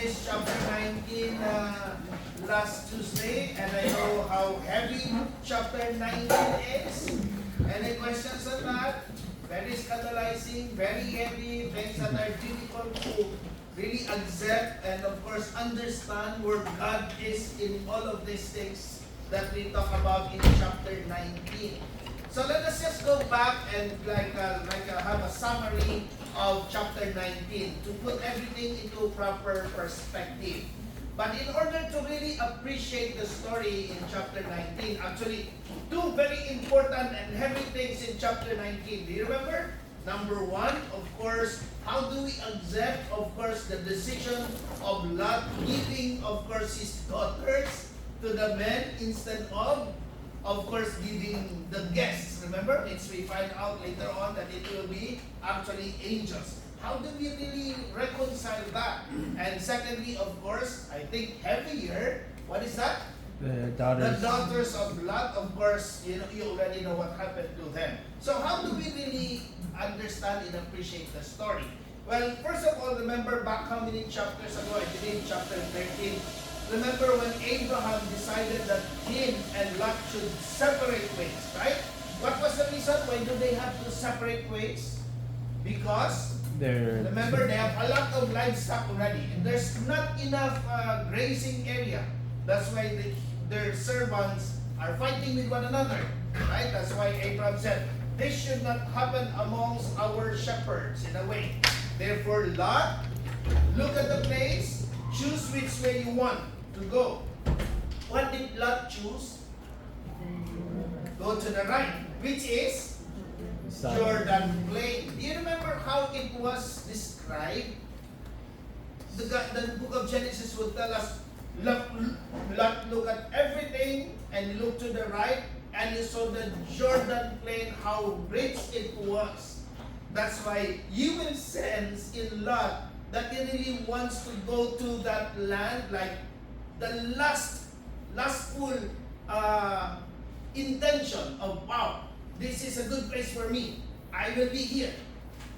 finished chapter 19 last Tuesday, and I know how heavy chapter 19 is. Any questions on that? Very scandalizing, very heavy, things that are difficult to really accept and of course understand where God is in all of these things that we talk about in chapter 19. So let us just go back and have a summary of chapter 19 to put everything into proper perspective. But in order to really appreciate the story in chapter 19, actually two very important and heavy things in chapter 19. Do you remember? Number one, of course, how do we accept, of course, the decision of Lot giving, of course, his daughters to the men instead of course, giving the guests. Remember, it's we find out later on that it will be actually angels. How do we really reconcile that? And secondly, of course, I think heavier, what is that? The daughters of Lot, of course, you already know what happened to them. So how do we really understand and appreciate the story? Well, first of all, remember back how many chapters ago, I believe chapter 13, remember when Abraham decided that him and Lot should separate ways, right? What was the reason? Why do they have to separate ways? Because, remember, they have a lot of livestock already, and there's not enough grazing area. That's why their servants are fighting with one another, right? That's why Abraham said, this should not happen amongst our shepherds in a way. Therefore, Lot, look at the place, choose which way you want to go. What did Lot choose? Go to the right, which is Jordan Plain. Do you remember how it was described? The book of Genesis will tell us, look at everything and look to the right, and you saw the Jordan Plain, how rich it was. That's why you will sense in Lot that he really wants to go to that land, like the last full intention of, wow, this is a good place for me. I will be here.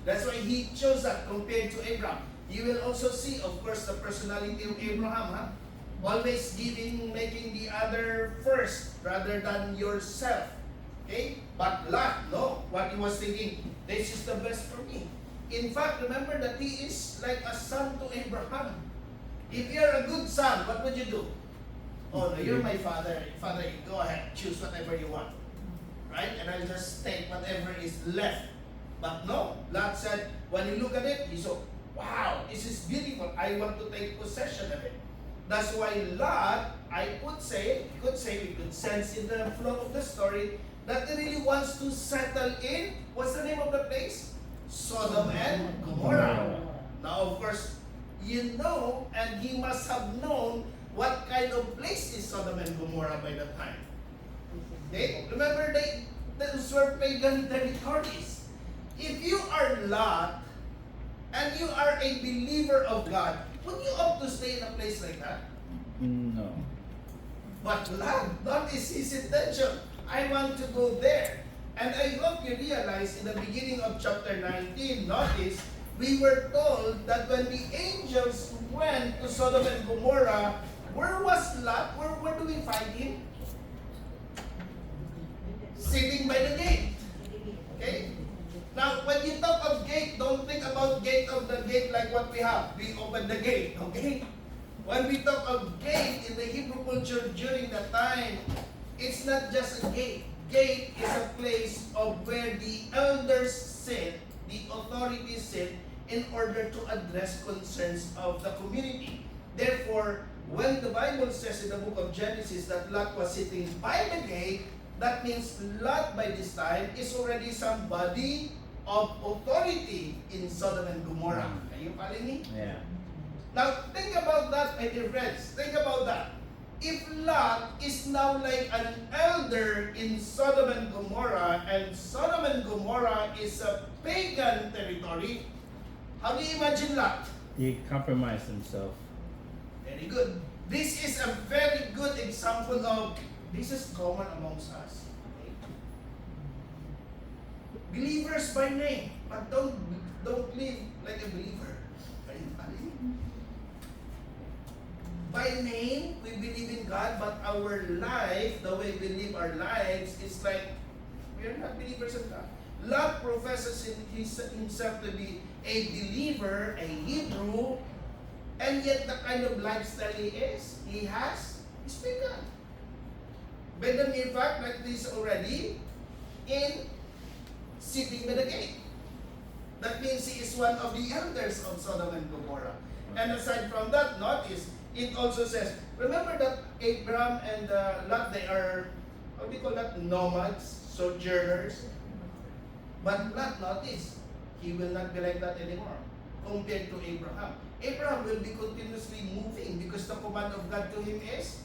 That's why he chose that compared to Abraham. You will also see, of course, the personality of Abraham, always making the other first rather than yourself. Okay? But Lot, no. What he was thinking, this is the best for me. In fact, remember that he is like a son to Abraham. If you're a good son, what would you do? Oh, no, you're my father. Father, go ahead, choose whatever you want. Right? And I'll just take whatever is left. But no, Lot said, when you look at it, he saw, wow, this is beautiful. I want to take possession of it. That's why Lot, we could sense in the flow of the story, that he really wants to settle in, what's the name of the place? Sodom and Gomorrah. Now, of course, you know, and he must have known what kind of place is Sodom and Gomorrah by that time. Okay? Remember, those were pagan territories. If you are Lot, and you are a believer of God, would you opt to stay in a place like that? No. But Lot, that is his intention. I want to go there. And I hope you realize in the beginning of chapter 19, notice, we were told that when the angels went to Sodom and Gomorrah, where was Lot? Where do we find him? Sitting by the gate. Okay? Now, when you talk of gate, don't think about gate of the gate like what we have. We open the gate, okay? When we talk of gate in the Hebrew culture during that time, it's not just a gate. Gate is a place of where the elders sit, the authorities sit, in order to address concerns of the community. Therefore, when the Bible says in the book of Genesis that Lot was sitting by the gate, that means Lot by this time is already somebody of authority in Sodom and Gomorrah. Are you following me? Yeah. Now, think about that, my dear friends. Think about that. If Lot is now like an elder in Sodom and Gomorrah, and Sodom and Gomorrah is a pagan territory, how do you imagine Lot? He compromised himself. Very good. This is a very good example of this is common amongst us. Okay? Believers by name, but don't live like a believer. Are you following me? by name, we believe in God, but our life, the way we live our lives, is like we are not believers in God. Lot professes himself to be a believer, a Hebrew, and yet the kind of lifestyle he has is pagan. By the mere fact like this already in sitting by the gate. That means he is one of the elders of Sodom and Gomorrah. And aside from that, notice, it also says, remember that Abraham and Lot, they are, how do you call that, nomads, sojourners. But Lot, notice, he will not be like that anymore compared to Abraham. Abraham will be continuously moving because the command of God to him is,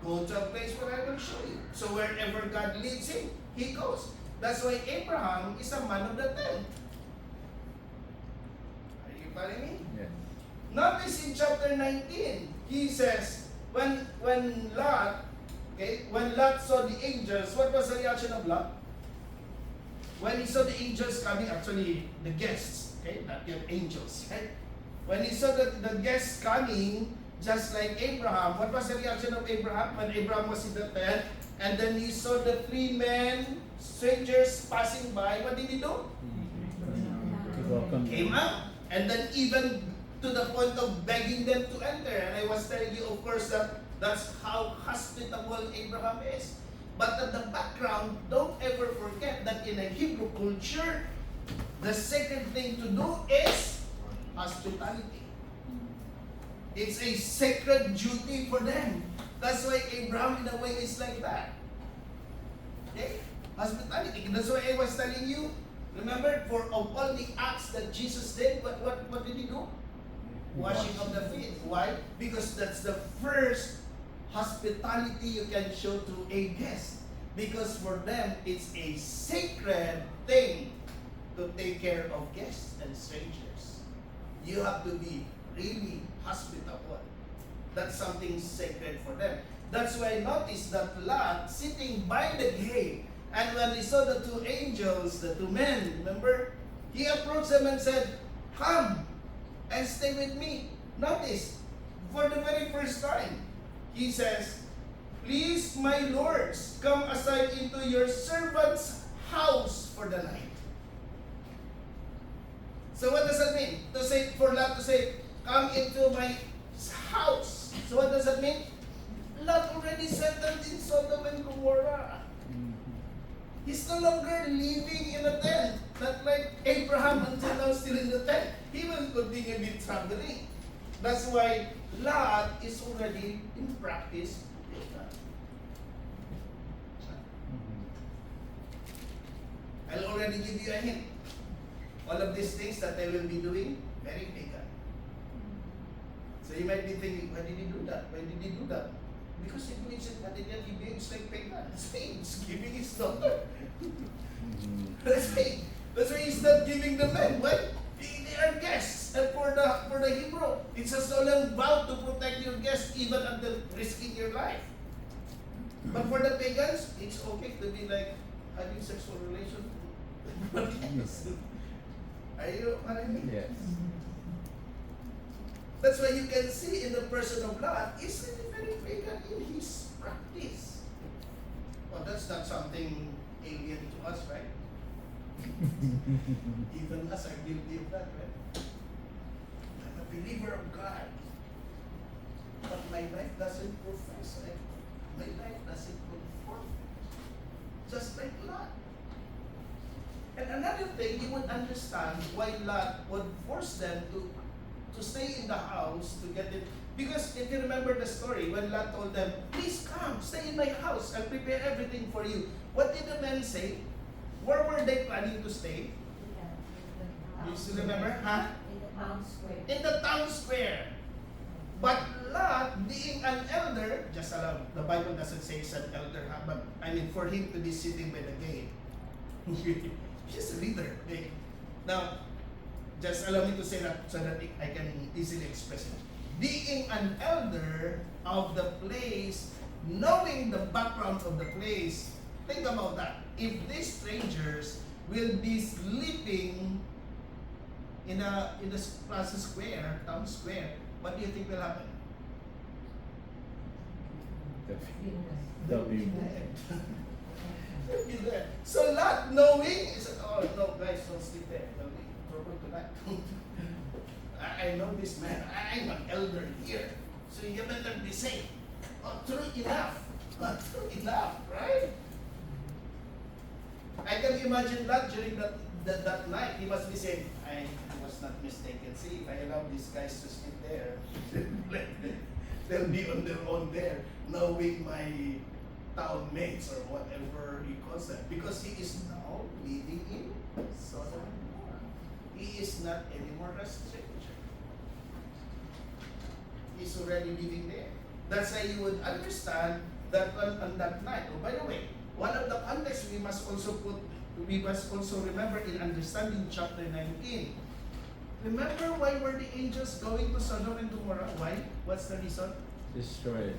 go to a place where I will show you. So wherever God leads him, he goes. That's why Abraham is a man of the tent. Are you following me? Yes. Notice in chapter 19, he says, when Lot saw the angels, what was the reaction of Lot? When he saw the angels coming, actually the guests, okay, not yet angels, right? When he saw the guests coming, just like Abraham, what was the reaction of Abraham when Abraham was in the tent? And then he saw the 3 men, strangers passing by. What did he do? Came out. And then even to the point of begging them to enter. And I was telling you, of course, that that's how hospitable Abraham is. But at the background, don't ever forget that in a Hebrew culture, the second thing to do is hospitality. It's a sacred duty for them. That's why Abraham, in a way, is like that. Okay? Hospitality. That's why I was telling you, remember, for of all the acts that Jesus did, what did he do? Washing of the feet. Why? Because that's the first hospitality you can show to a guest. Because for them, it's a sacred thing to take care of guests and strangers. You have to be really hospitable. That's something sacred for them. That's why I noticed that Lot sitting by the gate, and when he saw the 2 angels, the 2 men, remember, he approached them and said, "Come and stay with me." Notice, for the very first time, he says, "Please, my lords, come aside into your servant's house for the night." So what does that mean? To say, for Lot to say, "Come into my house." So what does that mean? Lot already settled in Sodom and Gomorrah. He's no longer living in a tent. Not like Abraham until now still in the tent. He will continue with traveling. That's why Lot is already in practice. I'll already give you a hint. All of these things that I will be doing, very pagan. So you might be thinking, why did he do that? Why did he do that? Because he believes in God, and yet he behaves like pagan. He's giving his daughter. That's why he's not giving the men. Why? They are guests. And for the Hebrew, it's a solemn vow to protect your guests even until risking your life. But for the pagans, it's okay to be like having sexual relations. Are you following? Yes. That's why you can see in the person of Lot, is really very pagan in his practice. Well, that's not something alien to us, right? Even us are guilty of that, right? I'm a believer of God, but my life doesn't profess it. My life doesn't conform. Just like Lot. And another thing, you would understand why Lot would force them to stay in the house to get it. Because if you remember the story, when Lot told them, "Please come, stay in my house. I'll prepare everything for you." What did the men say? Where were they planning to stay? You still remember? Huh? In the town square. In the town square. But Lot, being an elder, just allow, the Bible doesn't say he's an elder, huh? But I mean, for him to be sitting by the gate, he's a leader. Okay? Now, just allow me to say that so that I can easily express it. Being an elder of the place, knowing the background of the place, think about that. If these strangers will be sleeping in the plaza square, town square, what do you think will happen? They'll be They'll be there. So Lot knowing, he said, oh no guys, don't sleep there. There'll be trouble tonight. I know this man. I'm an elder here. So you better be safe. Oh, true enough. True enough, right? I can imagine Lot during that night. He must be saying, I was not mistaken. See, if I allow these guys to sleep there, they'll be on their own there, knowing my town mates or whatever he calls them. Because he is now living in Sodom and Gomorrah. He is not anymore a stranger. He's already living there. That's why you would understand that on that night. Oh, by the way, one of the contexts we must also remember in understanding chapter 19. Remember why were the angels going to Sodom and Gomorrah? Why? What's the reason? destroyed.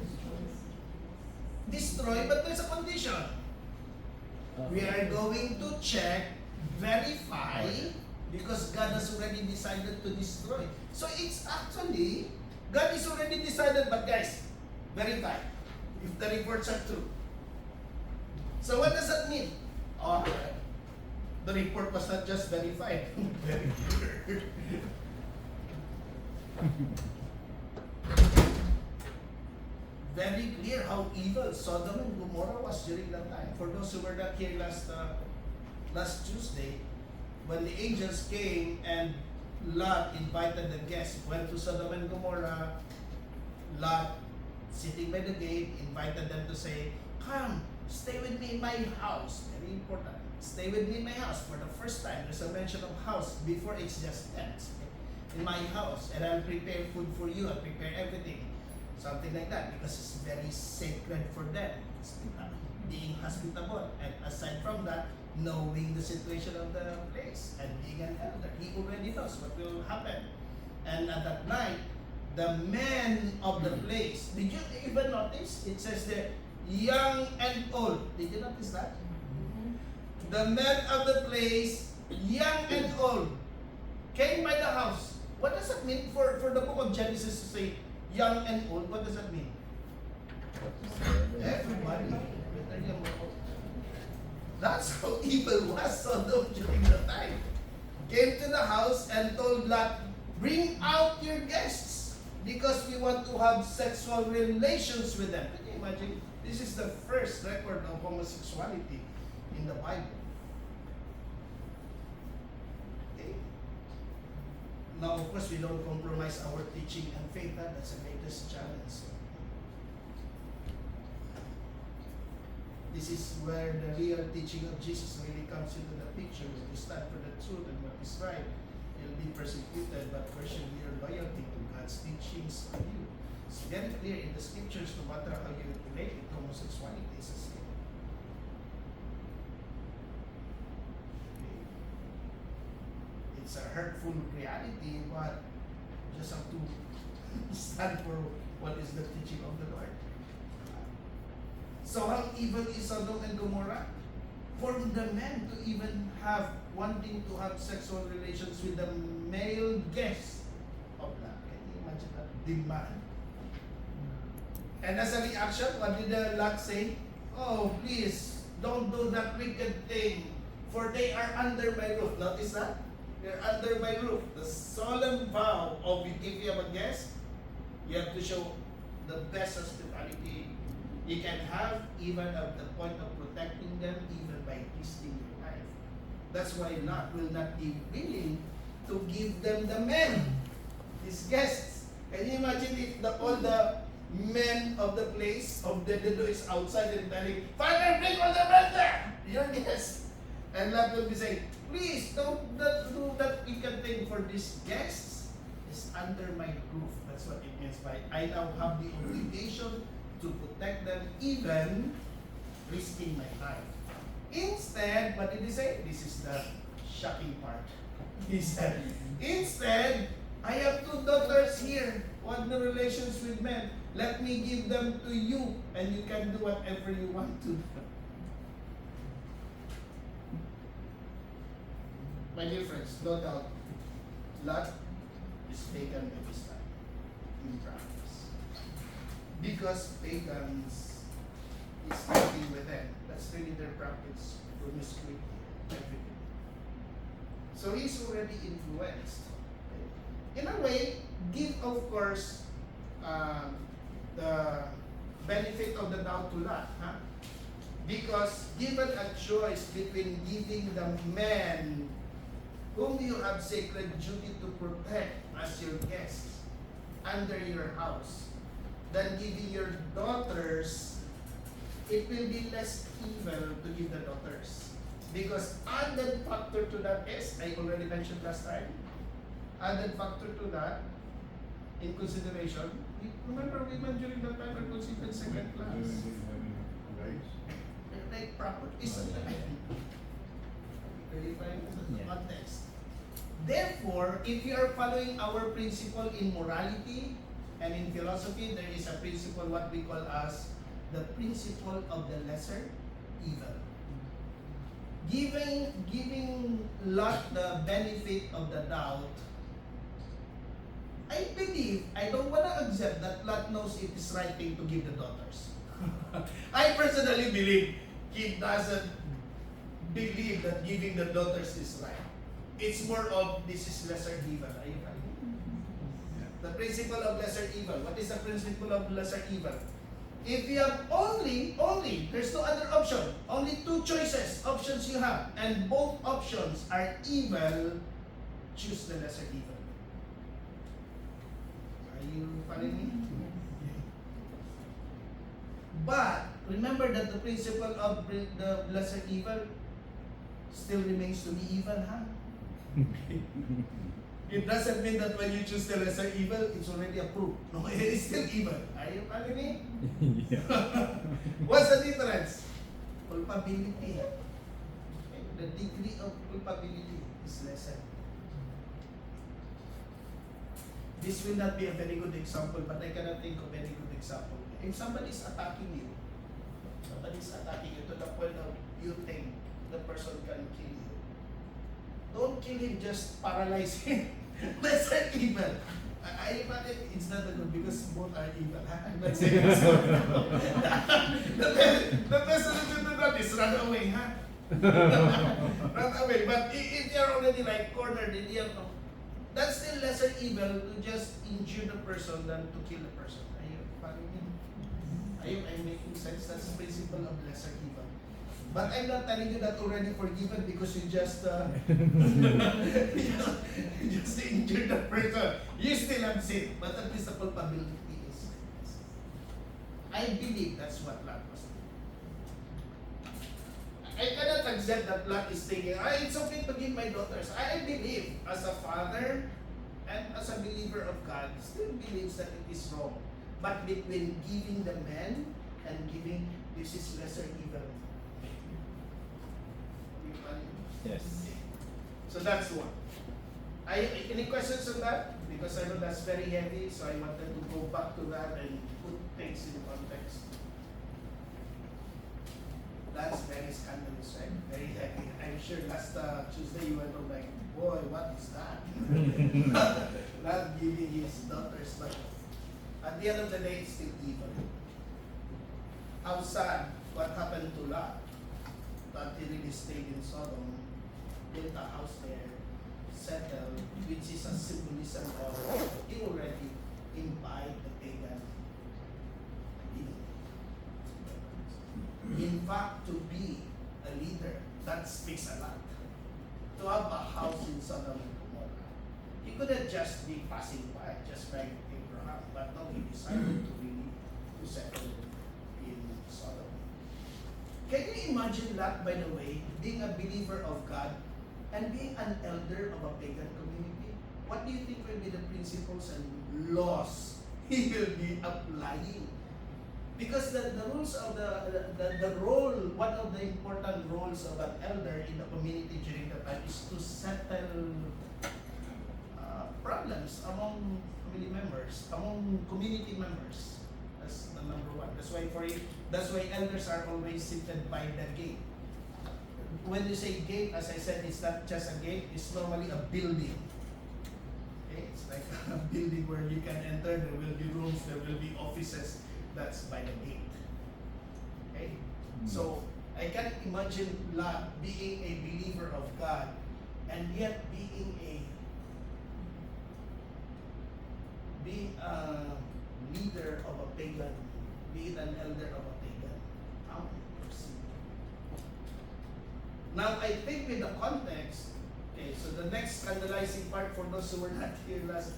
Destroy, but there's a condition. We are going to check, verify, because God has already decided to destroy. So it's actually, God is already decided, but guys, verify if the reports are true. So what does that mean? Oh, the report was not just verified. Very clear. Very clear how evil Sodom and Gomorrah was during that time. For those who were not here last Tuesday, when the angels came and Lot invited the guests, went to Sodom and Gomorrah, Lot, sitting by the gate, invited them to say, come, stay with me in my house. Very important. Stay with me in my house. For the first time, there's a mention of house. Before, it's just tents. In my house. And I'll prepare food for you. I'll prepare everything. Something like that. Because it's very sacred for them. It's being hospitable. And aside from that, knowing the situation of the place. And being an elder. He already knows what will happen. And at that night, the men of the place. Did you even notice? It says there, young and old. Did you notice that? The men of the place, young and old, came by the house. What does that mean for the book of Genesis to say young and old? What does that mean? Everybody. That's how evil was Sodom during the time. Came to the house and told Lot, bring out your guests because we want to have sexual relations with them. Can you imagine? This is the first record of homosexuality in the Bible. Okay. Now, of course, we don't compromise our teaching and faith. That's the greatest challenge. This is where the real teaching of Jesus really comes into the picture. When you stand for the truth and what is right, you'll be persecuted, but first your loyalty to God's teachings of you. It's very clear in the scriptures, no matter how you relate it, homosexuality is a sin. Okay. It's a hurtful reality, but you just have to stand for what is the teaching of the Lord. So how evil is Sodom and Gomorrah? For the men to even have wanting to have sexual relations with the male guests of Lot. Can you imagine that demand? And as a reaction, what did the Lot say? Oh, please, don't do that wicked thing, for they are under my roof. Notice that? They're under my roof. The solemn vow of if you have a guest, you have to show the best hospitality you can have, even at the point of protecting them, even by risking your life. That's why Lot will not be willing to give them the men, his guests. Can you imagine if all the men of the place of the is outside and telling, Father, bring all the men there! Your guests. And Lot will be saying, please don't do that wicked thing, for these guests is under my roof. That's what it means by I now have the obligation to protect them, even risking my life. Instead, what did he say? This is the shocking part. He said, instead, I have 2 daughters here, want no relations with men. Let me give them to you, and you can do whatever you want to. My dear friends, no doubt, Lot is pagan at this time, in practice. Because pagans is sleeping with them. That's really their practice, promiscuity, everything. So he's already influenced. In a way, give of course the benefit of the doubt to Lot, huh? Because given a choice between giving the men whom you have sacred duty to protect as your guests under your house, than giving your daughters, it will be less evil to give the daughters. Because added factor to that is, I already mentioned last time, added factor to that, in consideration, remember women during that time were considered second class. Like properties of the men. Verifying the context. Therefore, if you are following our principle in morality and in philosophy, there is a principle what we call as the principle of the lesser evil. Giving Lot the benefit of the doubt, I believe, I don't want to accept that Lot knows it is right thing to give the daughters. I personally believe he doesn't believe that giving the daughters is right. It's more of this is lesser evil. Are you following? The principle of lesser evil. What is the principle of lesser evil? If you have only, there's no other option. Only two options you have, and both options are evil, choose the lesser evil. Are you following me? But remember that the principle of the lesser evil still remains to be evil, huh? It doesn't mean that when you choose the lesser evil, it's already approved. No, it is still evil. Are you following me? Yeah. What's the difference? Culpability. The degree of culpability is lesser. This will not be a very good example, but I cannot think of any good example. If somebody is attacking you to the point of you think the person can kill you, don't kill him, just paralyze him. Lesser evil. It's not a good because both are evil. I'm not saying it's not. The best solution to that is run away, huh? Run away. But if you're already like cornered in the that's still lesser evil to just injure the person than to kill the person. Are you following me? Are you making sense? That's the principle of lesser evil. But I'm not telling you that already forgiven because you just you just injured the person. You still have sin, but at least the culpability is. I believe that's what Lot was doing. I cannot accept that Lot is thinking, it's okay to give my daughters. I believe as a father and as a believer of God, still believes that it is wrong. But between giving the men and giving, this is lesser evil. Yes. So that's one. Any questions on that? Because I know that's very heavy, so I wanted to go back to that and put things in context. That's very scandalous, right? Very heavy. I'm sure last Tuesday you went on like, boy, what is that? Not giving his daughters, but at the end of the day, it's still evil. How sad what happened to Lot, that he really stayed in Sodom, built a house there, settled, which is a symbolism of he already imbibed the pagan belief. In fact, to be a leader, that speaks a lot. To have a house in Sodom and Gomorrah. He couldn't just be passing by, just like Abraham, but no, he decided to settle in Sodom. Can you imagine that, by the way, being a believer of God and being an elder of a pagan community? What do you think will be the principles and laws he will be applying? Because the rules of the role, one of the important roles of an elder in the community during that time is to settle problems among family members, among community members. That's the number one. That's why elders are always seated by the gate. When you say gate, as I said, it's not just a gate, it's normally a building. Okay? It's like a building where you can enter, there will be rooms, there will be offices. That's by the gate. Okay? So I can't imagine Lot being a believer of God and yet being a leader of a pagan, being an elder of a pagan. How impossible. Now I think with the context, okay, so the next scandalizing part for those who were not here last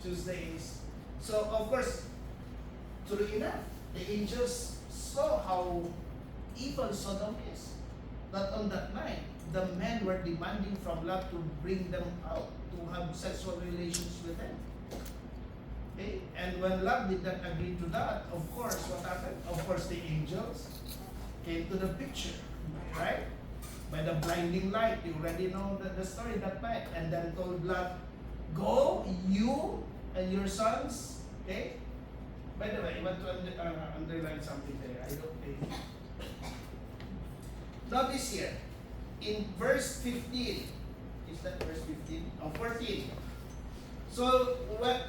Tuesday is, so of course, true enough, the angels saw how evil Sodom is. That on that night, the men were demanding from Lot to bring them out, to have sexual relations with them. Okay? And when Lot did not agree to that, of course, what happened? Of course, the angels came to the picture, right? By the blinding light, you already know the story that night. And then told Lot, go, you and your sons, okay? By the way, I want to underline something there. I don't think. Notice here, in verse 15, is that verse 15? Oh, 14. So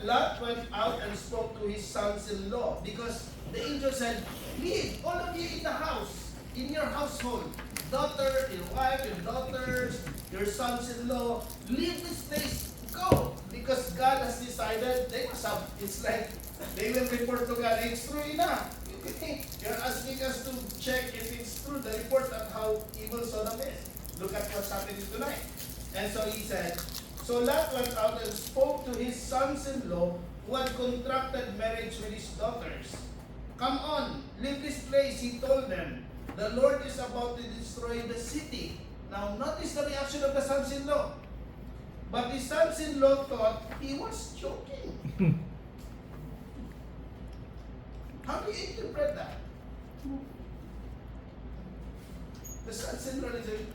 Lot went out and spoke to his sons-in-law because the angel said, leave all of you in the house, in your household, daughter, your wife, your daughters, your sons-in-law, leave this place, go, because God has decided they must have, it's like they will report to God, it's true enough. You're asking us to check if it's true, the report of how evil Sodom is. Look at what's happening tonight. And so he said, so Lot went out and spoke to his sons-in-law who had contracted marriage with his daughters. Come on, leave this place, he told them. The Lord is about to destroy the city. Now notice the reaction of the sons-in-law. But the sons-in-law thought he was joking. How do you interpret that? The sons-in-law is saying,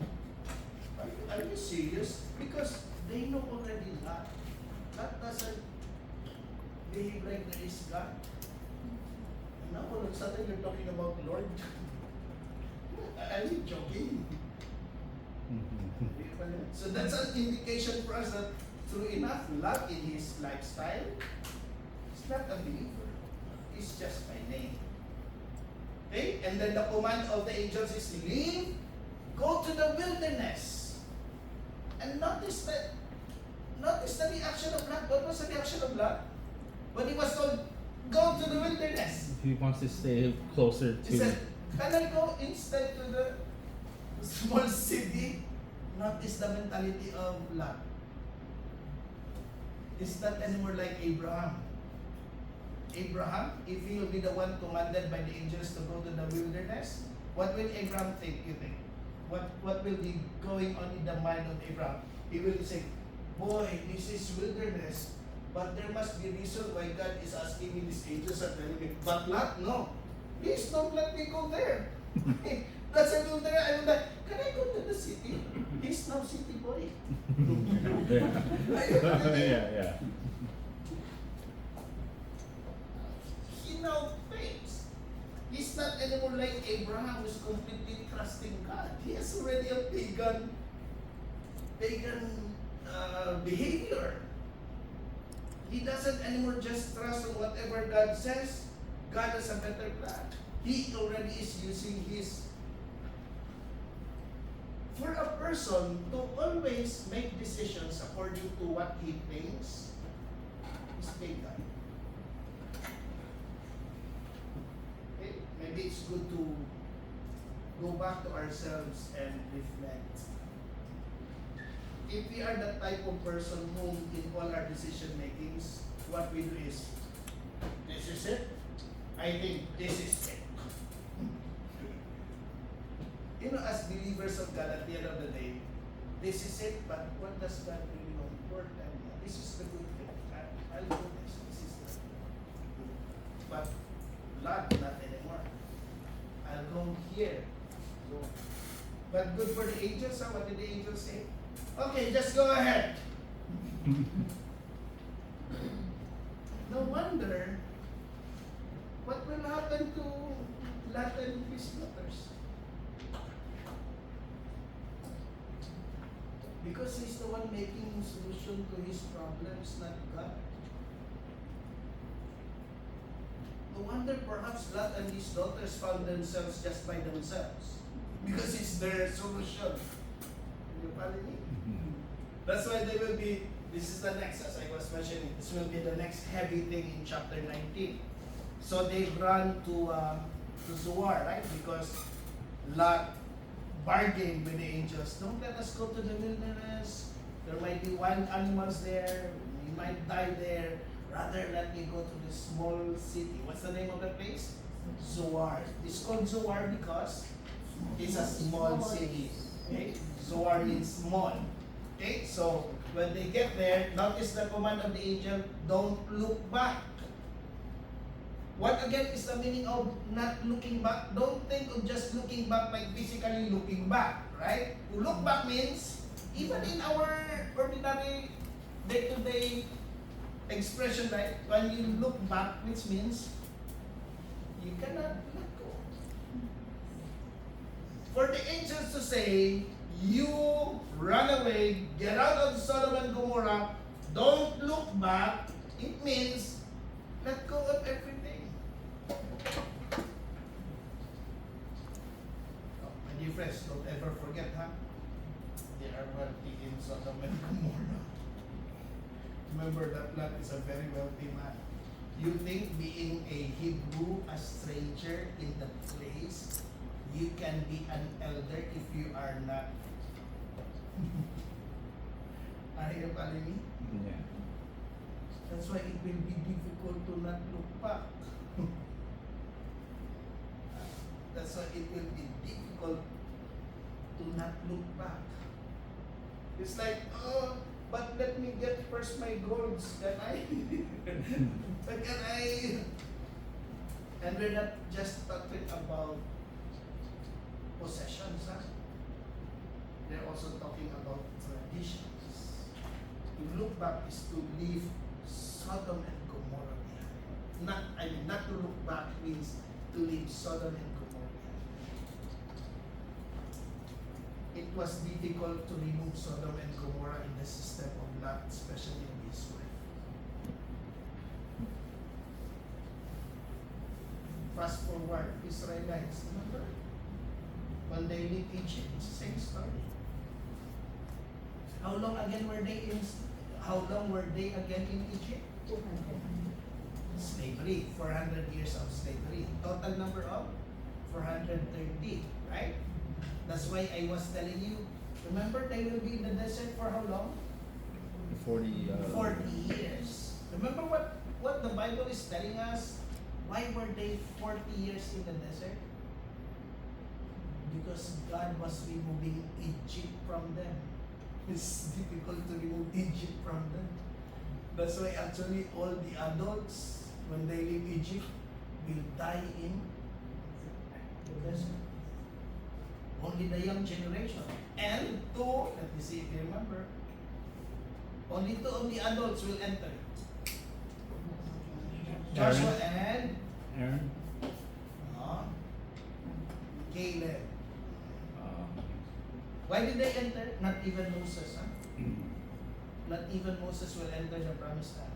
are you serious? Because they know already Lot. Lot doesn't behave like there is God. And now all of a sudden you're talking about Lord. Are you joking? So that's an indication for us that true enough, Lot in his lifestyle is not a believer. It's just by name. Okay? And then the command of the angels is leave, go to the wilderness. And notice the reaction of Lot. What was the reaction of Lot? When he was told, go to the wilderness. He wants to stay closer to. He said, can I go instead to the small city? Notice the mentality of Lot. It's not anymore like Abraham. Abraham, if he will be the one commanded by the angels to go to the wilderness, what will Abraham think, you think? What will be going on in the mind of Abraham? He will say, boy, this is wilderness, but there must be a reason why God is asking me, these angels are telling me. But Lot, no. Please don't let me go there. That's I go there, I will like, can I go to the city? He's now city boy. Yeah. He now thinks. He's not anymore like Abraham who's completely trusting God. He has already a pagan behavior. He doesn't anymore just trust on whatever God says. God has a better plan. He already is using his. For a person to always make decisions according to what he thinks is pagan. Okay? Maybe it's good to go back to ourselves and reflect. If we are the type of person whom in all our decision makings, what we do is, this is it. I think this is it. You know, as believers of God, at the end of the day, this is it, but what does God really want? This is the good thing. I'll do this. This is the good. But Lot, not anymore. I'll go here. So, but good for the angels, huh? What did the angels say? Okay, just go ahead. No wonder what will happen to Lot and his daughters. Because he's the one making solution to his problems, not God. No wonder perhaps Lot and his daughters found themselves just by themselves. Because it's their solution. You follow me? That's why they will be, this is the next, as I was mentioning, this will be the next heavy thing in chapter 19. So they run to Zoar, right? Because Lot bargained with the angels. Don't let us go to the wilderness. There might be wild animals there. We might die there. Rather, let me go to this small city. What's the name of the place? Zoar. It's called Zoar because it's a small city. Okay? Zoar means small. Okay? So, when they get there, notice the command of the angel, don't look back. What again is the meaning of not looking back? Don't think of just looking back like physically looking back, right? To look back means, even in our ordinary day-to-day expression, right? When you look back, which means you cannot let go. For the angels to say, you run away, get out of Sodom and Gomorrah, don't look back, it means let go of everything. My dear friends, don't ever forget, they are wealthy in Sodom and Gomorrah. Remember that Lot is a very wealthy man. You think being a Hebrew, a stranger in the place, you can be an elder if you are not. Are you following me? Yeah. That's why it will be difficult to not look back. That's why it will be difficult to not look back. It's like, oh, but let me get first my golds. Can I? Can I? And we're not just talking about possessions, They're also talking about traditions. To look back is to leave Sodom and Gomorrah behind. Not to look back means to leave Sodom and Gomorrah behind. It was difficult to remove Sodom and Gomorrah in the system of Lot, especially of his wife. Fast forward, Israelites, remember? When they leave Egypt, it's the same story. How long again were they in Egypt? 200. Slavery, 400 years of slavery. Total number of 430, right? That's why I was telling you, remember they will be in the desert for how long? 40 years. Remember what the Bible is telling us? Why were they 40 years in the desert? Because God was removing Egypt from them. It's difficult to remove Egypt from them. That's why actually all the adults, when they leave Egypt, will die in the desert. Only the young generation. And two, let me see if you remember, only two of the adults will enter. Joshua and Aaron? Caleb. Why did they enter? Not even Moses, Not even Moses will enter the promised land.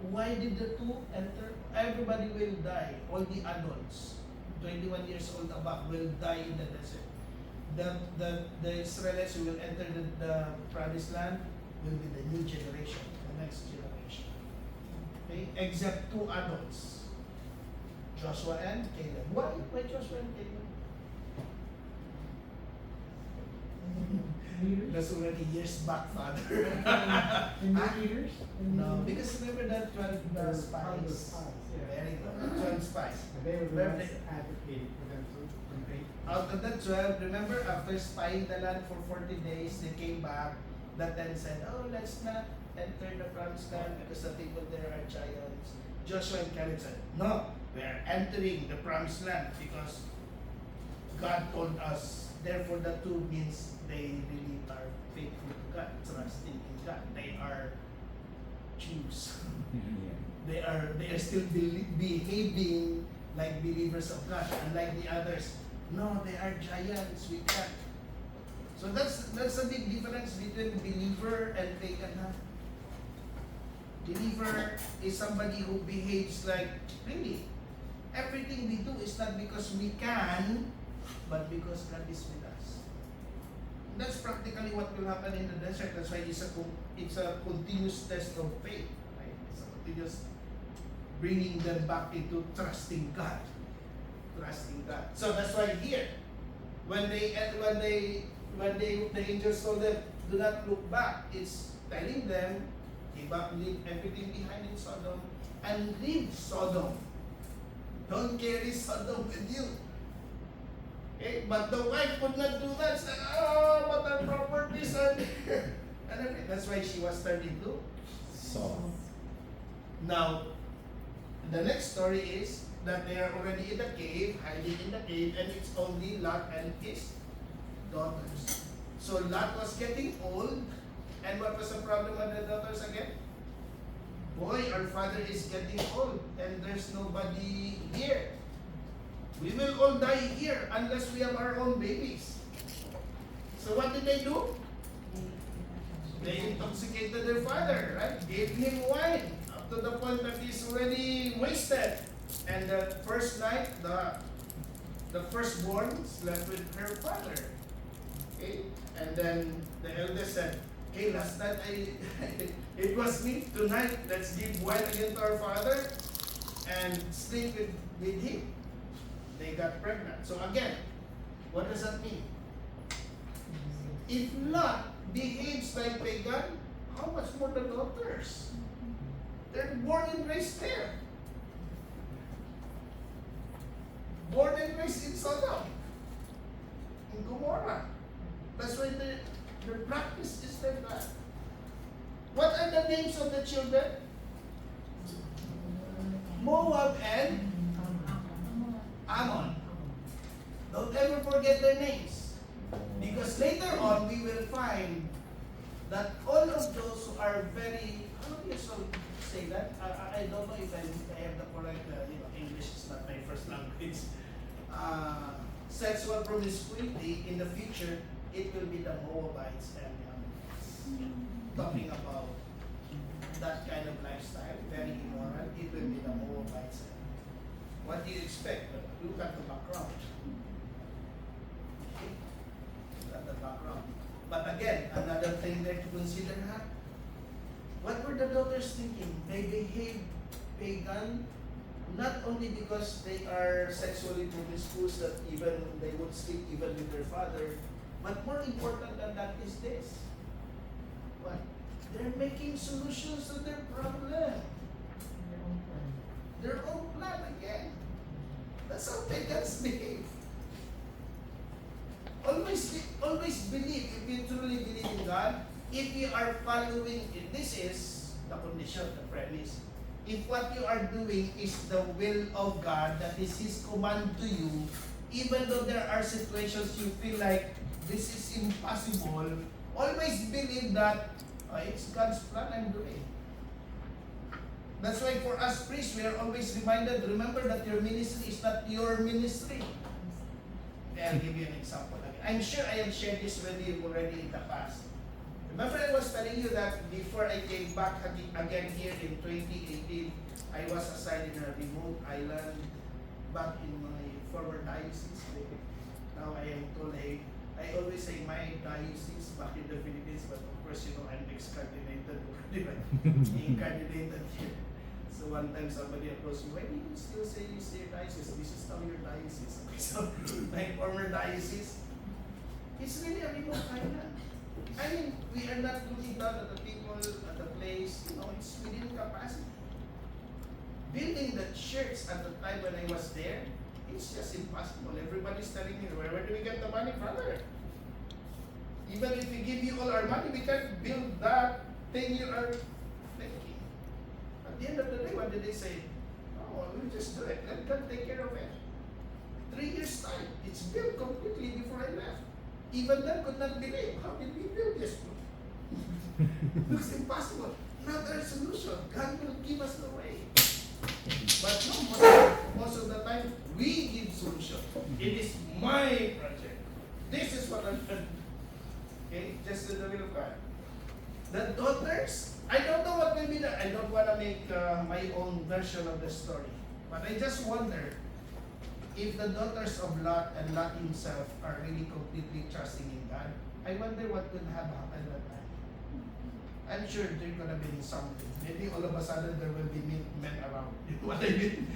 Why did the two enter? Everybody will die. All the adults, 21 years old above, will die in the desert. The Israelites who will enter the promised land will be the new generation, the next generation. Okay? Except two adults, Joshua and Caleb. Why Joshua and Caleb? That's already years back, Father. And the leaders? No, because remember that 12 spies. Very good. 12 spies. They were the Remember ones that advocated for them to invade. out of the 12, remember after spying the land for 40 days, they came back. The 10 said, oh, let's not enter the promised land because the people there are giants. Joshua and Caleb said, no, we are entering the promised land because God told us. Therefore, the two means they really are faithful to God, trusting in God. They are Jews. They are still behaving like believers of God, unlike the others. No, they are giants with God. So that's a big difference between believer and pagan. Believer is somebody who behaves like really everything we do is not because we can, but because God is with us. That's practically what will happen in the desert. That's why it's a continuous test of faith. Right? It's a continuous bringing them back into trusting God. Trusting God. So that's why here, when the angels told them, do not look back, it's telling them, leave everything behind in Sodom and leave Sodom. Don't carry Sodom with you. Okay? But the wife could not do that. She's like, oh, but our properties are there. And everything. That's why she was turned into Saul. Now, the next story is that they are already in the cave, hiding in the cave, and it's only Lot and his daughters. So Lot was getting old, and what was the problem with the daughters again? Boy, our father is getting old, and there's nobody here. We will all die here unless we have our own babies. So what did they do? They intoxicated their father, right? Gave him wine up to the point that he's already wasted. And the first night, the firstborn slept with her father. Okay? And then the eldest said, okay, last night it was me. Tonight, let's give wine again to our father and sleep with him. They got pregnant. So again, what does that mean? If Lot behaves like pagan, how much more the daughters? They're born and raised there. Born and raised in Sodom, in Gomorrah. That's why their practice is like that. What are the names of the children? Moab and Ammon. Don't ever forget their names. Because later on, we will find that all of those who are very, how do you say that? I don't know if I have the correct, English is not my first language. Sexual promiscuity, in the future, it will be the Moabites and the Ammonites. Talking about that kind of lifestyle, very immoral, it will be the Moabites. What do you expect? Look at the background. Look at the background. But again, another thing there to consider, what were the daughters thinking? They behaved pagan, not only because they are sexually promiscuous, that even they would sleep even with their father, but more important than that is this. What? They're making solutions to their problem. Their own plan again. That's how pagans behave. Always believe, if you truly believe in God, if you are following, this is the condition, the premise. If what you are doing is the will of God, that is His command to you, even though there are situations you feel like this is impossible, always believe that it's God's plan I'm doing. That's why for us priests, we are always reminded, remember that your ministry is not your ministry. I'll give you an example again. I'm sure I have shared this with you already in the past. Remember I was telling you that before I came back again here in 2018, I was assigned in a remote island back in my former diocese. Now I am told, I always say my diocese back in the Philippines, but of course, I'm ex-cardinated already, right? Incarnated here. So one time somebody approached me, why do you still say you say your diocese? This is now your diocese. Okay, so my former diocese, it's really a remote island. I mean, we are not looking down at the people, at the place, it's within capacity. Building the church at the time when I was there, it's just impossible. Everybody's telling me, where do we get the money, brother? Even if we give you all our money, we can't build that thing you are thinking. At the end of the day, what did they say? Oh, we'll just do it. Let God take care of it. 3 years time, it's built completely before I left. Even them could not believe. How did we build this? Looks impossible. Not our solution. God will give us the way. But no, most of the time, we give solution. It is my project. This is what I'm doing. Okay, just in the will of God. The daughters, I don't know what will be I don't want to make my own version of the story. But I just wonder, if the daughters of Lot and Lot himself are really completely trusting in God, I wonder what could have happened that time. I'm sure there could have been something. Maybe all of a sudden there will be men around. You know what I mean?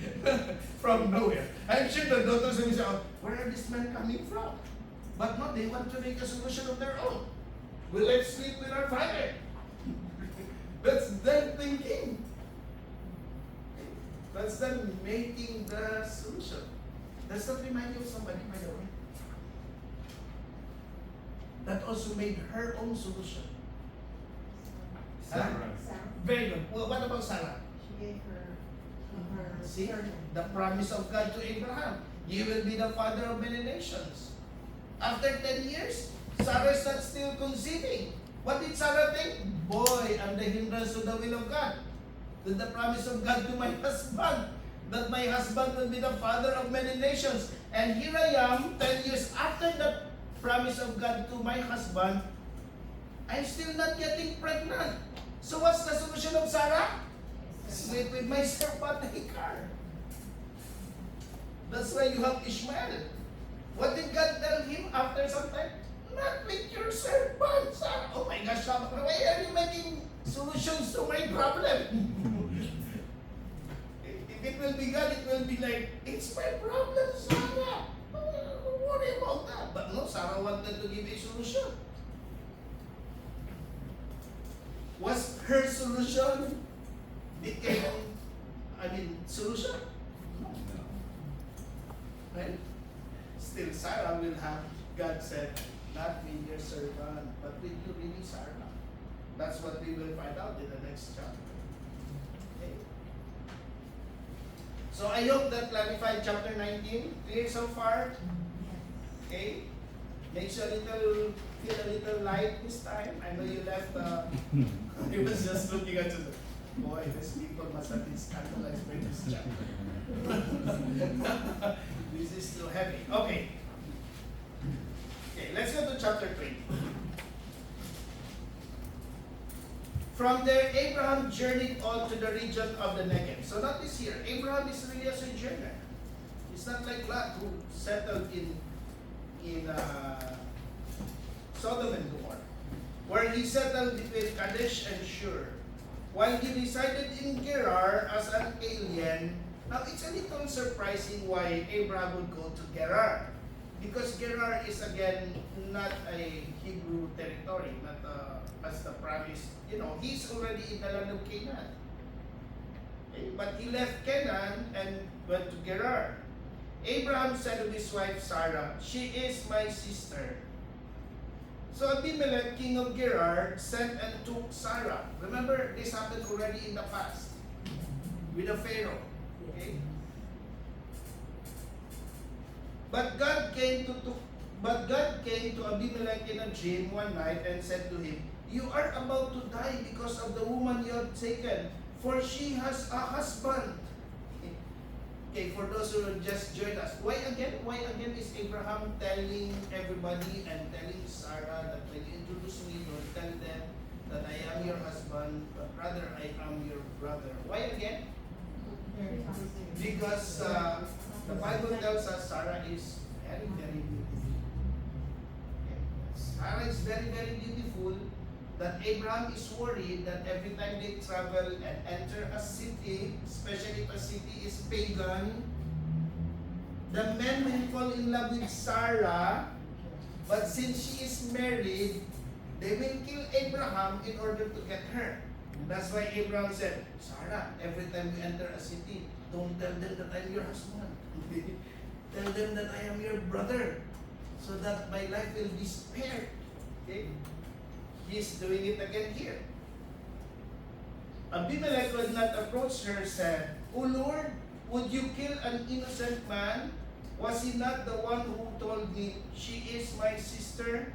From nowhere. I'm sure the daughters will say, oh, where are these men coming from? But no, they want to make a solution of their own. Well, let's sleep with our father. That's them thinking. That's them making the solution. Does that remind you of somebody, by the way? That also made her own solution. Sarah. Very good. Well, what about Sarah? She gave her See, servant. the promise of God to Abraham. You will be the father of many nations. After 10 years, Sarah is not still conceiving. What did Sarah think? Boy, I'm the hindrance to the will of God. To the promise of God to my husband. That my husband will be the father of many nations. And here I am, 10 years after the promise of God to my husband, I'm still not getting pregnant. So what's the solution of Sarah? Sleep with my servant Hagar. That's why you have Ishmael. What did God tell him after some time? Not with your servant, Sarah. Oh my gosh, Sarah, why are you making solutions to my problem? If it will be God, it will be like, it's my problem, Sarah. Don't worry about that. But no, Sarah wanted to give a solution. Was her solution became, solution? Right? Still, Sarah will have, God said, not with your servant, but with you really, Sarah. That's what we will find out in the next chapter. Okay. So I hope that clarified chapter 19. Clear so far? Okay. Makes you feel a little light this time. I know you left, you was just looking at you. Boy, these people must have been scandalized by this chapter. This is too heavy. Okay. Okay, let's go to chapter 20. From there, Abraham journeyed on to the region of the Negev. So notice here, Abraham is really a sojourner. It's not like Lot who settled in Sodom and Gomorrah, where he settled between Kadesh and Shur. While he resided in Gerar as an alien, now it's a little surprising why Abraham would go to Gerar. Because Gerar is again not a Hebrew territory, not as the promise. You know, he's already in the land of Canaan. Okay? But he left Canaan and went to Gerar. Abraham said to his wife Sarah, "She is my sister." So Abimelech, king of Gerar, sent and took Sarah. Remember, this happened already in the past with the Pharaoh. Okay? But God came to Abimelech in a dream one night and said to him, "You are about to die because of the woman you have taken, for she has a husband." Okay, for those who just joined us, why again is Abraham telling everybody and telling Sarah that when you introduce me, don't tell them that I am your husband, but rather I am your brother. Why again? Because the Bible tells us Sarah is very, very beautiful. Okay. Sarah is very, very beautiful, that Abraham is worried that every time they travel and enter a city, especially if a city is pagan, the men will fall in love with Sarah, but since she is married, they will kill Abraham in order to get her. That's why Abraham said, "Sarah, every time we enter a city, don't tell them that I'm your husband. Tell them that I am your brother, so that my life will be spared." Okay? He's doing it again here. Abimelech, who had not approached her, said, "O Lord, would you kill an innocent man? Was he not the one who told me, 'She is my sister'?"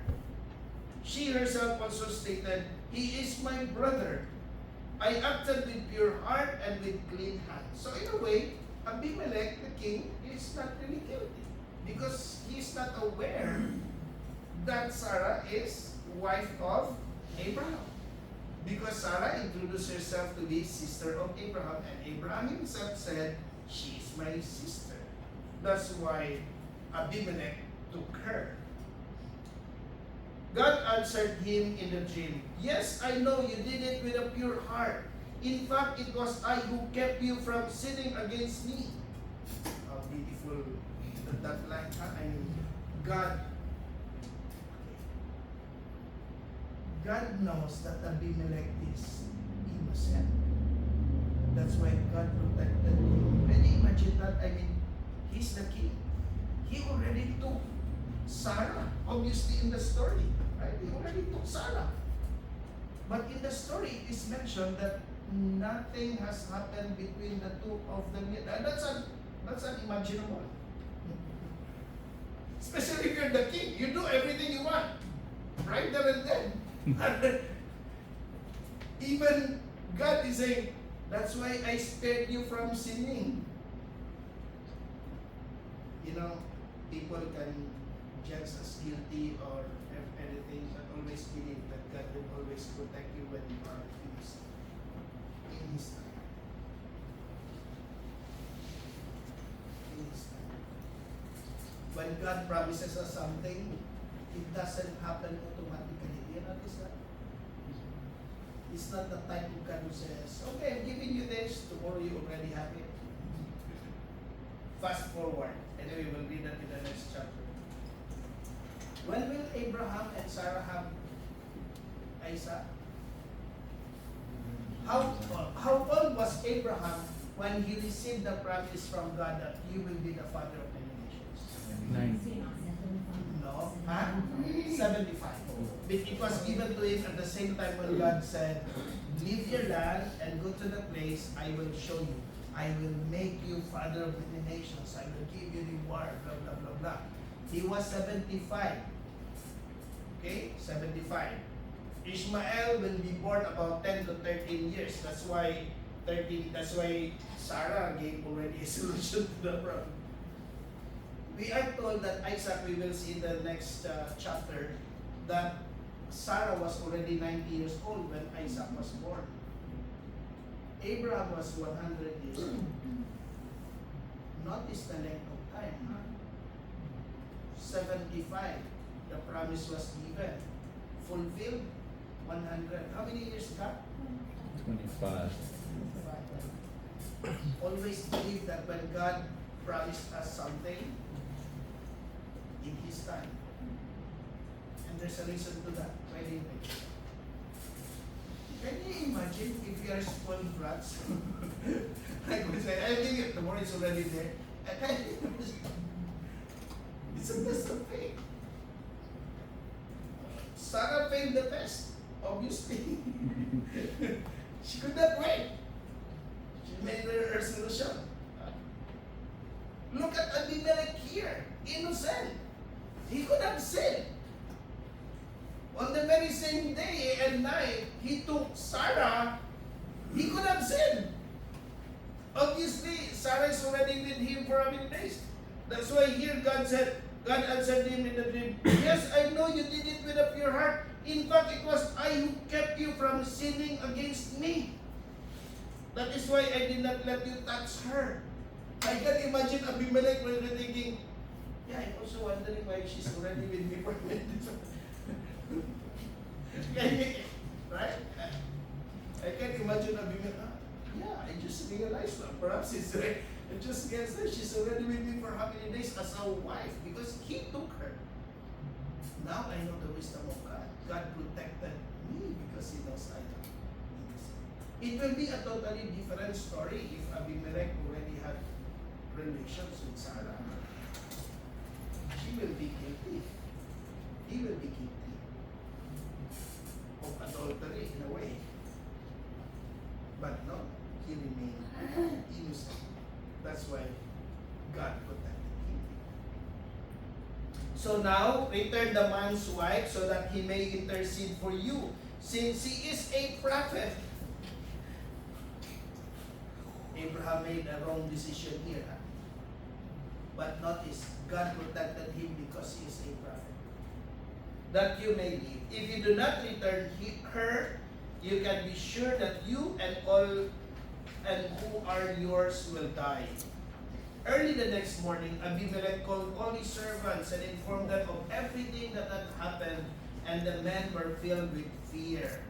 She herself also stated, "He is my brother. I acted with pure heart and with clean hands." So in a way, Abimelech, the king, is not really guilty because he's not aware that Sarah is wife of Abraham. Because Sarah introduced herself to be sister of Abraham, and Abraham himself said, "She is my sister." That's why Abimelech took her. God answered him in the dream, "Yes, I know you did it with a pure heart. In fact, it was I who kept you from sinning against me." How beautiful that line. I mean, God knows that Abimelech is innocent. That's why God protected him. Can you imagine that? I mean, he's the king. He already took Sarah, obviously in the story. Right? He already took Sarah. But in the story, it is mentioned that nothing has happened between the two of them yet. And that's unimaginable. Especially if you're the king. You do everything you want. Right there and then. Even God is saying, "That's why I spared you from sinning." You know, people can judge us guilty or have anything, but always believe that God will always protect you when you are innocent. In His time. In His time. When God promises us something, it doesn't happen automatically. You notice that? It's not the type of God who says, "Okay, I'm giving you this, tomorrow you already have it." Fast forward. Anyway, we'll read that in the next chapter. When will Abraham and Sarah have Isaac? How old was Abraham when he received the promise from God that you will be the father of many nations? 90. No, 75. It was given to him at the same time when God said, "Leave your land and go to the place I will show you. I will make you father of many nations. I will give you reward," blah, blah, blah, blah. He was 75. Okay? 75. Ishmael will be born about 10 to 13 years. That's why Sarah gave already a solution to the problem. We are told that Isaac, we will see in the next chapter, that Sarah was already 90 years old when Isaac was born. Abraham was 100 years old. Notice the length of time. 75, the promise was given. Fulfilled, 100. How many years gap? 25. Always believe that when God promised us something, in His time. And there's a reason to that. Why do you think? Can you imagine if you are spoiled brats? Like we say, I think tomorrow it's already there. It's a test of faith. Sarah failed the test, obviously. She could not wait. She made her solution. Look at Abimelech here, innocent. He could have sinned. On the very same day and night, he took Sarah. He could have sinned. Obviously, Sarah is already with him for how many days? That's why here God answered him in the dream, "Yes, I know you did it with a pure heart. In fact, it was I who kept you from sinning against me. That is why I did not let you touch her." I can imagine Abimelech when they're thinking, "Yeah, I'm also wondering why she's already with me for a minute." Right? I can imagine Abimelech. Yeah, I just realized that perhaps it's right. I just guess that she's already with me for how many days as a wife because he took her. Now I know the wisdom of God. God protected me because He knows I am innocent. It will be a totally different story if Abimelech already had relations with Sarah. She will be guilty. He will be guilty of adultery in a way. But no, he remained innocent. That's why God protected him. So now, return the man's wife so that he may intercede for you, since he is a prophet. Abraham made a wrong decision here. But notice, God protected him because he is a prophet. That you may live. If you do not return her, you can be sure that you and all and who are yours will die. Early the next morning, Abimelech called all his servants and informed them of everything that had happened, and the men were filled with fear.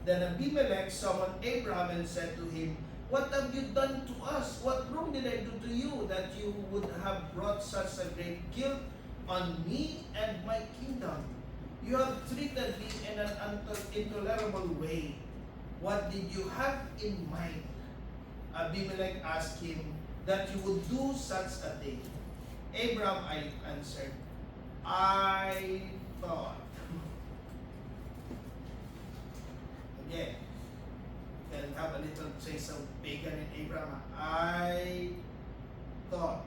Then Abimelech summoned Abraham and said to him, "What have you done to us? What wrong did I do to you that you would have brought such a great guilt on me and my kingdom? You have treated me in an intolerable way. What did you have in mind?" Abimelech asked him that you would do such a thing. Abraham answered, "I thought." Again, you can have a little trace of pagan in Abraham. I thought.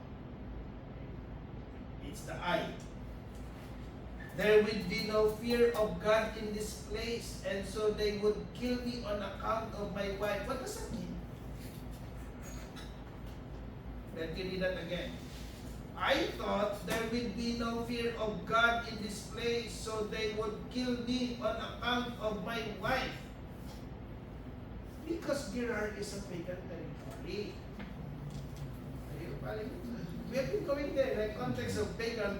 It's the I. There would be no fear of God in this place, and so they would kill me on account of my wife. What does that mean? Let me read that again. I thought there would be no fear of God in this place, so they would kill me on account of my wife. Because Gerar is a pagan territory. Are you following? We have been going there, like context of pagan.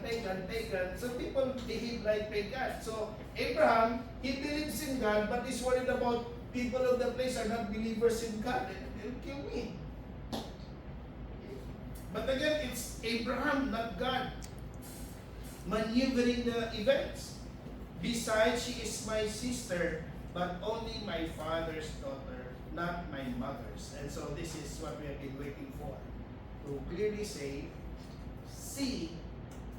So people behave like pagan. So Abraham, he believes in God, but he's worried about people of the place are not believers in God. They'll kill me. But again, it's Abraham, not God, maneuvering the events. Besides, she is my sister, but only my father's daughter, not my mother's. And so this is what we have been waiting for. To clearly see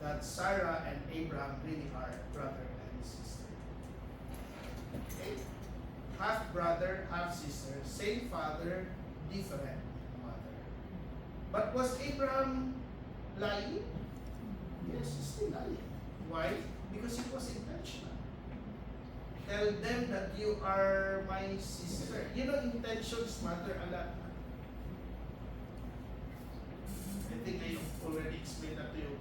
that Sarah and Abraham really are brother and sister. Okay? Half brother, half sister, same father, different mother. But was Abraham lying? Yes, he's still lying. Why? Because it was intentional. Tell them that you are my sister. You know, intentions matter a lot. I think I already explained that to you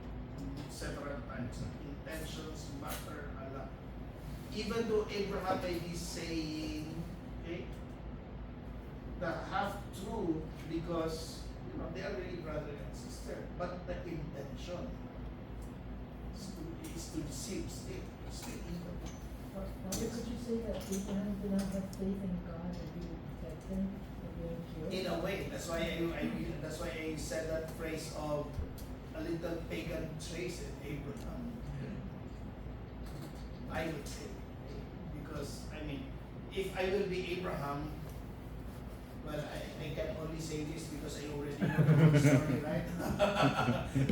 several times. Intentions matter a lot. Even though Abraham may be saying, okay, the half true because they are really brother and sister, but the intention is to deceive still evil. Father, could you say that Abraham did not have faith in God that he would protect him from being killed? In a way, that's why I said that phrase of a little pagan trace in Abraham. I would say, because if I will be Abraham, well, I can only say this because I already know the whole story, right?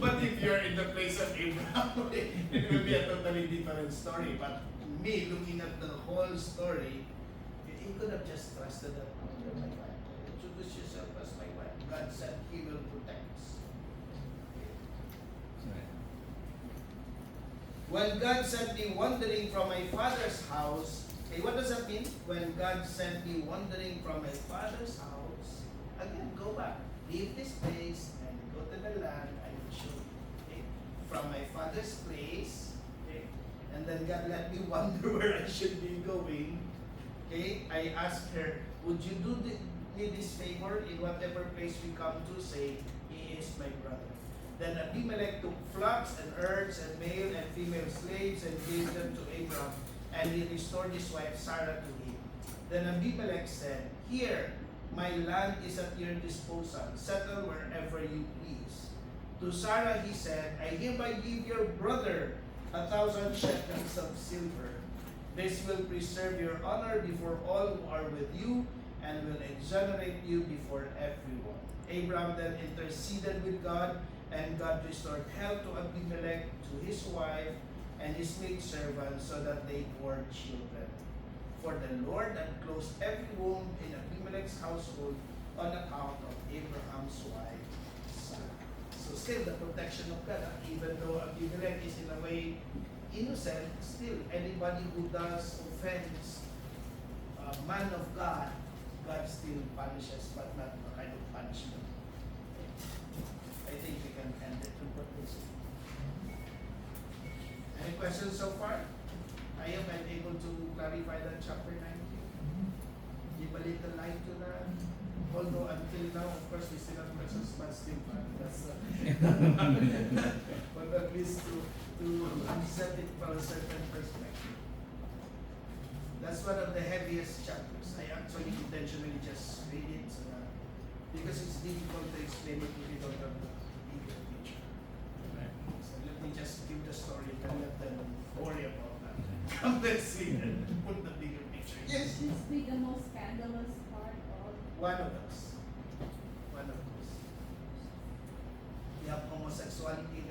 But if you're in the place of Abraham, it will be a totally different story. But me, looking at the whole story, he could have just trusted that, "Oh, you're my wife. Introduce yourself as my wife. God said He will protect us." When God sent me wandering from my father's house, okay, what does that mean? When God sent me wandering from my father's house, again, go back, leave this place and go to the land I will show you. Okay? From my father's place, okay, and then God let me wonder where I should be going. Okay, I asked her, "Would you do me this favor in whatever place we come to? Say, he is my brother." Then Abimelech took flocks and herds and male and female slaves and gave them to Abraham, and he restored his wife Sarah to him. Then Abimelech said, "Here, my land is at your disposal. Settle wherever you please." To Sarah he said, "I hereby give your brother 1,000 shekels of silver. This will preserve your honor before all who are with you, and will exonerate you before everyone." Abraham then interceded with God, and God restored health to Abimelech, to his wife, and his maidservants, so that they bore children. For the Lord had closed every womb in Abimelech's household on account of Abraham's wife, Sarah. So still the protection of God, even though Abimelech is in a way innocent, still anybody who does offense a man of God, God still punishes, but not the kind of punishment. I think we can end it to put this. Any questions so far? I am able to clarify that chapter 19. Give a little light to that. Although until now, of course, we still have questions, but still, that's But at least to set it from a certain perspective. That's one of the heaviest chapters. I actually intentionally just read it so that, because it's difficult to explain it if you don't have the bigger picture. So let me just give the story and let them worry about that. Let's see and put the bigger picture. Yes. Should this be the most scandalous part of? One of those. One of those. We have homosexuality